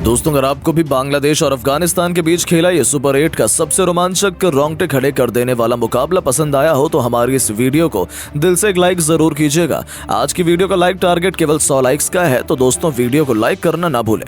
दोस्तों, अगर आपको भी बांग्लादेश और अफगानिस्तान के बीच खेला ये सुपर 8 का सबसे रोमांचक रोंगटे खड़े कर देने वाला मुकाबला पसंद आया हो तो हमारी इस वीडियो को दिल से एक लाइक जरूर कीजिएगा। आज की वीडियो का लाइक टारगेट केवल 100 लाइक्स का है, तो दोस्तों वीडियो को लाइक करना ना भूलें।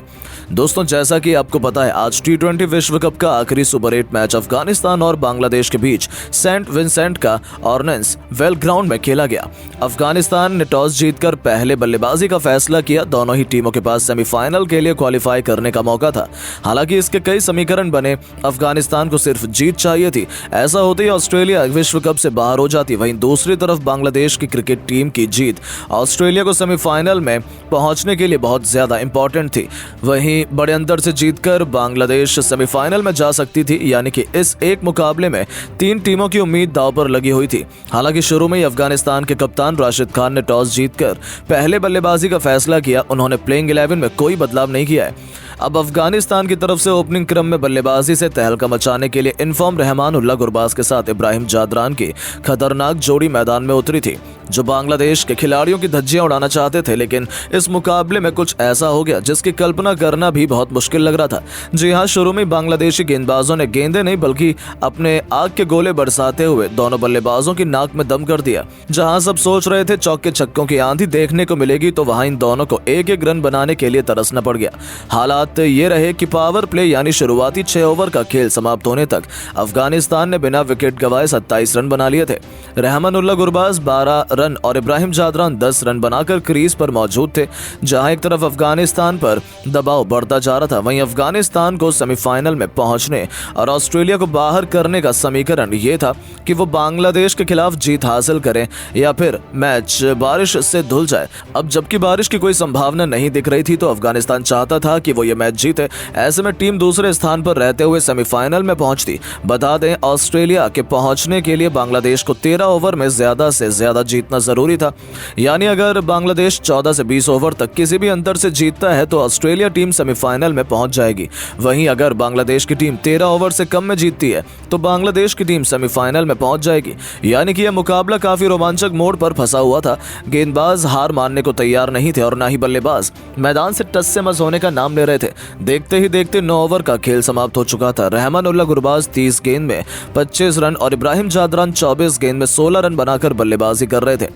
दोस्तों, जैसा कि आपको पता है, आज T20 विश्व कप का आखिरी सुपर 8 मैच अफगानिस्तान और बांग्लादेश के बीच सेंट विंसेंट का ऑर्नेंस वेल ग्राउंड में खेला गया। अफगानिस्तान ने टॉस जीतकर पहले बल्लेबाजी का फैसला किया। दोनों ही टीमों के पास सेमीफाइनल के लिए क्वालिफाई करने का मौका था। हालांकि इसके कई समीकरण बने। अफगानिस्तान को सिर्फ जीत चाहिए थी। ऐसा होते ही ऑस्ट्रेलिया विश्व कप से बाहर हो जाती। वहीं दूसरी तरफ बांग्लादेश की क्रिकेट टीम की जीत ऑस्ट्रेलिया को सेमीफाइनल में पहुंचने के लिए बहुत ज्यादा इंपॉर्टेंट थी। वहीं बड़े अंतर से जीतकर बांग्लादेश सेमीफाइनल में जा सकती थी, यानी कि इस एक मुकाबले में तीन टीमों की उम्मीद दांव पर लगी हुई थी। हालांकि शुरू में ही अफगानिस्तान के कप्तान राशिद खान ने टॉस जीतकर पहले बल्लेबाजी का फैसला किया। उन्होंने प्लेइंग 11 में कोई बदलाव नहीं किया है। अब अफगानिस्तान की तरफ से ओपनिंग क्रम में बल्लेबाजी से तहलका मचाने के लिए इनफॉर्म रहमानुल्लाह गुरबाज के साथ इब्राहिम जादरान की खतरनाक जोड़ी मैदान में उतरी थी, जो बांग्लादेश के खिलाड़ियों की धज्जियां उड़ाना चाहते थे। लेकिन इस मुकाबले में कुछ ऐसा हो गया जिसकी कल्पना करना भी बहुत मुश्किल लग रहा था। जी हां, शुरू में बांग्लादेशी गेंदबाजों ने गेंदें नहीं बल्कि अपने आग के गोले बरसाते हुए दोनों बल्लेबाजों की नाक में दम कर दिया। जहां सब सोच रहे थे चौके छक्कों की आंधी देखने को मिलेगी, तो वहां इन दोनों को एक एक रन बनाने के लिए तरसना पड़ गया। हालात ये रहे कि पावर प्ले यानी शुरुआती 6 ओवर का खेल समाप्त होने तक अफगानिस्तान ने बिना विकेट गंवाए 27 रन बना लिए थे। रहमानुल्लाह गुरबाज 12 रन और इब्राहिम जादरान 10 रन बनाकर क्रीज पर मौजूद थे। जहां एक तरफ अफगानिस्तान पर दबाव बढ़ता जा रहा था, वहीं अफगानिस्तान को सेमीफाइनल में पहुंचने और ऑस्ट्रेलिया को बाहर करने का समीकरण ये था कि वो बांग्लादेश के खिलाफ जीत हासिल करें या फिर मैच बारिश से धुल जाए। अब जबकि बारिश की कोई संभावना नहीं दिख रही थी, तो अफगानिस्तान चाहता था कि वो ये मैच जीते। ऐसे में टीम दूसरे स्थान पर रहते हुए सेमीफाइनल में पहुंचती। बता दें, ऑस्ट्रेलिया के पहुंचने के लिए बांग्लादेश को 13 ओवर में ज्यादा से ज्यादा जीतना जरूरी था। यानी अगर बांग्लादेश 14 से 20 ओवर तक किसी भी अंतर से जीतता है तो ऑस्ट्रेलिया टीम सेमीफाइनल में पहुंच जाएगी। वहीं अगर बांग्लादेश की टीम 13 ओवर से कम में जीतती है तो बांग्लादेश की टीम सेमीफाइनल में पहुंच जाएगी। यानी कि यह मुकाबला काफी रोमांचक मोड़ पर फंसा हुआ था। गेंदबाज हार मानने को तैयार नहीं थे और ना ही बल्लेबाज मैदान से टस से मस होने का नाम ले रहे थे। देखते ही देखते 9 ओवर का खेल समाप्त हो चुका था। रहमानुल्लाह गुरबाज 30 गेंद में 25 रन और इब्राहिम जादरान 24 गेंद में 16 रन बनाकर बल्लेबाजी कर रहे थे।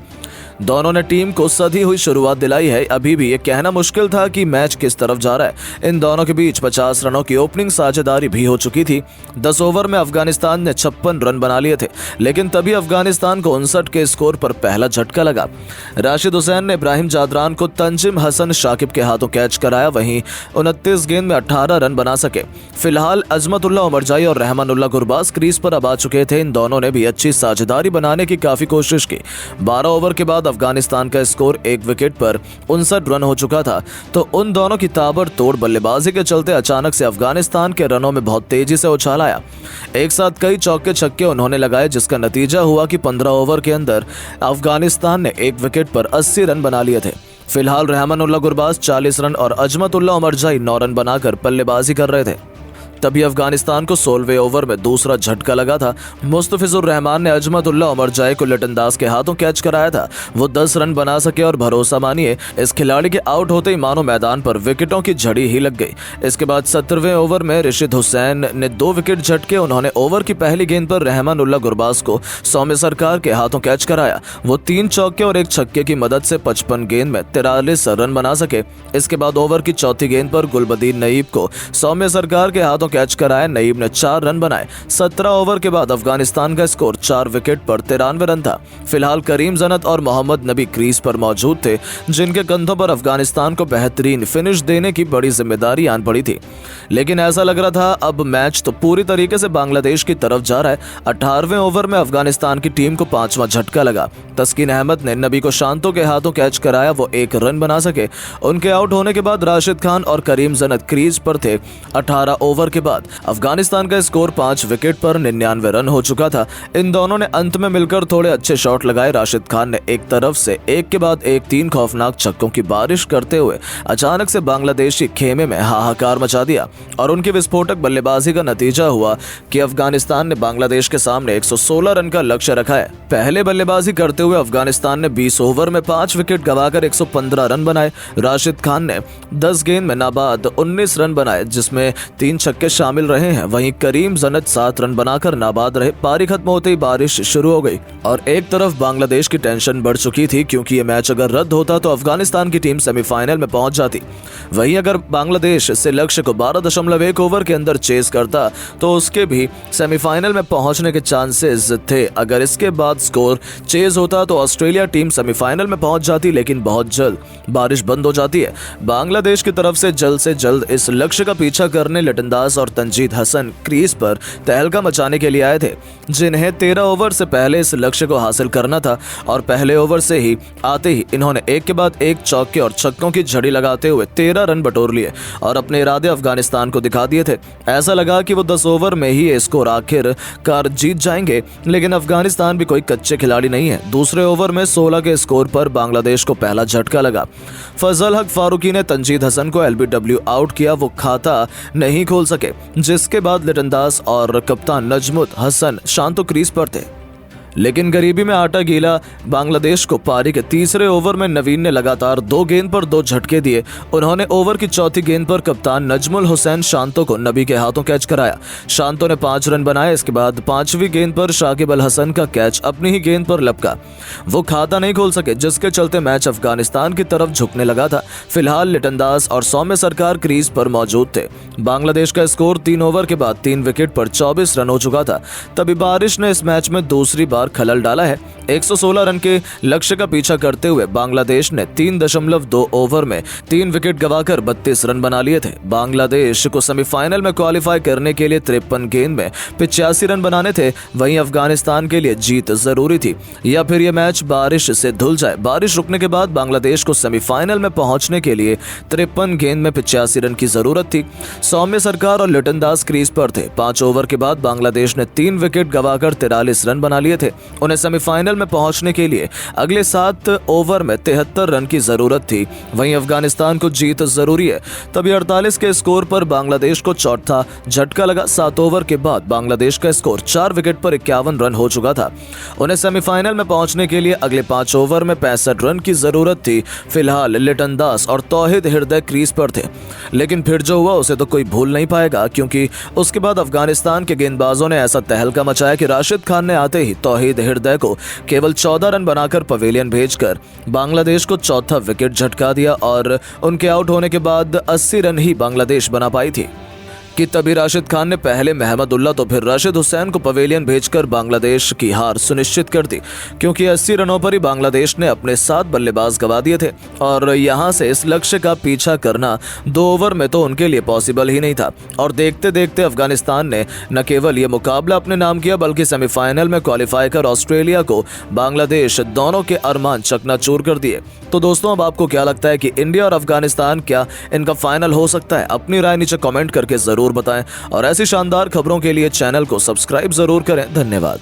दोनों ने टीम को सधी हुई शुरुआत दिलाई है। अभी भी ये कहना मुश्किल था कि मैच किस तरफ जा रहा है। इन दोनों के बीच 50 रनों की ओपनिंग साझेदारी भी हो चुकी थी। 10 ओवर में अफगानिस्तान ने 56 रन बना लिए थे, लेकिन तभी अफगानिस्तान को 59 के स्कोर पर पहला झटका लगा। राशिद हुसैन ने इब्राहिम जादरान को तंजिम हसन शाकिब के हाथों कैच कराया। वहीं 29 गेंद में 18 रन बना सके। फिलहाल अजमतुल्लाह उमरजाई और रहमानुल्लाह गुरबाज क्रीज पर अब आ चुके थे। इन दोनों ने भी अच्छी साझेदारी बनाने की काफी कोशिश की। 12 ओवर के बाद अफगानिस्तान का स्कोर 1 विकेट पर 59 रन हो चुका था। तो उन दोनों की ताबड़तोड़ बल्लेबाजी के चलते अचानक से अफगानिस्तान के रनों में बहुत तेजी से उछाल आया। एक साथ कई चौके छक्के उन्होंने लगाए, जिसका नतीजा हुआ कि 15 ओवर के अंदर अफगानिस्तान ने 1 विकेट पर 80 रन बना लिए थे। फिलहाल रहमानुल्लाह गुरबाज 40 रन और अजमतुल्लाह उमरजाई 9 रन बनाकर बल्लेबाजी कर रहे थे। तभी अफगानिस्तान को 16वें ओवर में दूसरा झटका लगा था। मुस्तफिजुर रहमान ने अजमतुल्लाह उमरजाई को लिटन दास के हाथों कैच कराया था। वो 10 रन बना सके और भरोसा मानिए, इस खिलाड़ी के आउट होते ही मानो मैदान पर विकेटों की झड़ी ही लग गई। इसके बाद 17वें ओवर में राशिद हुसैन ने 2 विकेट झटके। उन्होंने ओवर की पहली गेंद पर रहमानुल्लाह गुरबाज को सौम्य सरकार के हाथों कैच कराया। वो 3 चौके और 1 छक्के की मदद से 55 गेंद में 43 रन बना सके। इसके बाद ओवर की चौथी गेंद पर गुलबदीन नईब को सौम्य सरकार के हाथों कैच कराया। नईब ने 4 रन बनाए। 17 ओवर के बाद अफगानिस्तान का स्कोर 4 विकेट पर 93 रन था। फिलहाल करीम जन्नत और मोहम्मद नबी क्रीज पर मौजूद थे, जिनके कंधों पर अफगानिस्तान को बेहतरीन फिनिश देने की बड़ी जिम्मेदारी आन पड़ी थी। लेकिन ऐसा लग रहा था अब मैच तो पूरी तरीके से बांग्लादेश की तरफ जा रहा है। 18वें ओवर में अफगानिस्तान की टीम को 5वां झटका लगा। तस्कीन अहमद ने नबी को शांतों के हाथों कैच कराया। वो 1 रन बना सके। उनके आउट होने के बाद राशिद खान और करीम जन्नत क्रीज पर थे। 18 ओवर के के बाद अफगानिस्तान का स्कोर 5 विकेट पर 99 रन हो चुका था। इन दोनों ने अंत में मिलकर थोड़े अच्छे शॉट लगाए। राशिद खान ने एक तरफ से एक के बाद एक 3 खौफनाक छक्कों की बारिश करते हुए अचानक से बांग्लादेशी खेमे में हाहाकार मचा दिया और उनकी विस्फोटक बल्लेबाजी का नतीजा हुआ कि अफगानिस्तान ने बांग्लादेश के सामने 116 रन का लक्ष्य रखा है। पहले बल्लेबाजी करते हुए अफगानिस्तान ने 20 ओवर में 5 विकेट गंवाकर 115 रन बनाए। राशिद खान ने 10 गेंद में नाबाद 19 रन बनाए, जिसमें 3 छक्के शामिल रहे हैं। वहीं करीम जन्नत 7 रन बनाकर नाबाद रहे। पारी खत्म होते ही बारिश शुरू हो गई और एक तरफ बांग्लादेश की टेंशन बढ़ चुकी थी, क्योंकि ये मैच अगर रद्द होता तो अफगानिस्तान की टीम सेमीफाइनल में पहुंच जाती। वहीं अगर बांग्लादेश से लक्ष्य को 12.1 ओवर के अंदर चेस करता तो उसके भी सेमीफाइनल में पहुंचने के चांसेस थे। अगर इसके बाद स्कोर चेज होता तो ऑस्ट्रेलिया टीम सेमीफाइनल में पहुंच जाती, लेकिन बहुत जल्द बारिश बंद हो जाती है। बांग्लादेश की तरफ से जल्द इस लक्ष्य का पीछा करने लिटन दास और तंजीद हसन क्रीज पर तहलका मचाने के लिए आए थे, जिन्हें 13 ओवर से पहले इस लक्ष्य को हासिल करना था। और पहले ओवर से ही आते ही इन्होंने एक के बाद एक चौके और छक्कों की झड़ी लगाते हुए 13 रन बटोर लिए और अपने इरादे अफगानिस्तान को दिखा दिए थे। ऐसा लगा कि वो 10 ओवर में ही ये स्कोर आखिरकार जीत जाएंगे, लेकिन अफगानिस्तान भी कोई कच्चे खिलाड़ी नहीं है। दूसरे ओवर में 16 के स्कोर पर बांग्लादेश को पहला झटका लगा। फजल हक फारूकी ने तंजीद हसन को एलबीडब्ल्यू आउट किया। वो खाता नहीं खोल सके, जिसके बाद लिटन दास और कप्तान नजमुत हसन शांतो क्रीज पर थे। लेकिन गरीबी में आटा गीला बांग्लादेश को पारी के तीसरे ओवर में नवीन ने लगातार 2 गेंद पर 2 झटके दिए। उन्होंने ओवर की चौथी गेंद पर कप्तान नजमुल हुसैन शांतो को नबी के हाथों कैच कराया। शांतो ने 5 रन बनाए। इसके बाद 5वीं गेंद पर शाकिब अल हसन का कैच अपनी ही गेंद पर लपका। वो खाता नहीं खोल सके, जिसके चलते मैच अफगानिस्तान की तरफ झुकने लगा था। फिलहाल लिटन दास और सौम्य सरकार क्रीज पर मौजूद थे। बांग्लादेश का स्कोर 3 ओवर के बाद 3 विकेट पर 24 रन हो चुका था। तभी बारिश ने इस मैच में दूसरी बार खलल डाला है। 116 रन के लक्ष्य का पीछा करते हुए बांग्लादेश ने 3.2 ओवर में 3 विकेट गंवाकर 32 रन बना लिए थे। बांग्लादेश को सेमीफाइनल में क्वालिफाई करने के लिए 53 गेंद में 85 रन बनाने थे। वहीं अफगानिस्तान के लिए जीत जरूरी थी, या फिर यह मैच बारिश से धुल जाए। बारिश रुकने के बाद बांग्लादेश को सेमीफाइनल में पहुंचने के लिए 53 गेंद में 85 रन की जरूरत थी। सौम्य सरकार और लिटन दास क्रीज पर थे। 5 ओवर के बाद बांग्लादेश ने 3 विकेट गंवाकर 43 रन बना लिए थे। उन्हें सेमीफाइनल में पहुंचने के लिए अगले 7 ओवर में 73 रन की जरूरत थी। वहीं अफगानिस्तान को जीत जरूरी है। तभी 48 के स्कोर पर बांग्लादेश को चौथा झटका लगा। 7 ओवर के बाद बांग्लादेश का स्कोर 4 विकेट पर 51 रन हो चुका था। उन्हें सेमीफाइनल में पहुंचने के लिए अगले 5 ओवर में 65 रन की जरूरत थी। फिलहाल लिटन दास और तौहीद हृदय क्रीज पर थे, लेकिन फिर जो हुआ उसे तो कोई भूल नहीं पाएगा, क्योंकि उसके बाद अफगानिस्तान के गेंदबाजों ने ऐसा तहलका मचाया कि राशिद खान ने आते ही तौहीद हृदय को केवल 14 रन बनाकर पवेलियन भेजकर बांग्लादेश को चौथा विकेट झटका दिया और उनके आउट होने के बाद 80 रन ही बांग्लादेश बना पाई थी कि तभी राशिद खान ने पहले महमदुल्ला तो फिर राशिद हुसैन को पवेलियन भेजकर बांग्लादेश की हार सुनिश्चित कर दी, क्योंकि 80 रनों पर ही बांग्लादेश ने अपने 7 बल्लेबाज गंवा दिए थे और यहां से इस लक्ष्य का पीछा करना 2 ओवर में तो उनके लिए पॉसिबल ही नहीं था। और देखते देखते अफगानिस्तान ने न केवल ये मुकाबला अपने नाम किया, बल्कि सेमीफाइनल में क्वालिफाई कर ऑस्ट्रेलिया को बांग्लादेश दोनों के अरमान चकनाचूर कर दिए। तो दोस्तों, अब आपको क्या लगता है कि इंडिया और अफगानिस्तान क्या इनका फाइनल हो सकता है? अपनी राय नीचे कमेंट करके जरूर बताएं और ऐसी शानदार खबरों के लिए चैनल को सब्सक्राइब जरूर करें। धन्यवाद।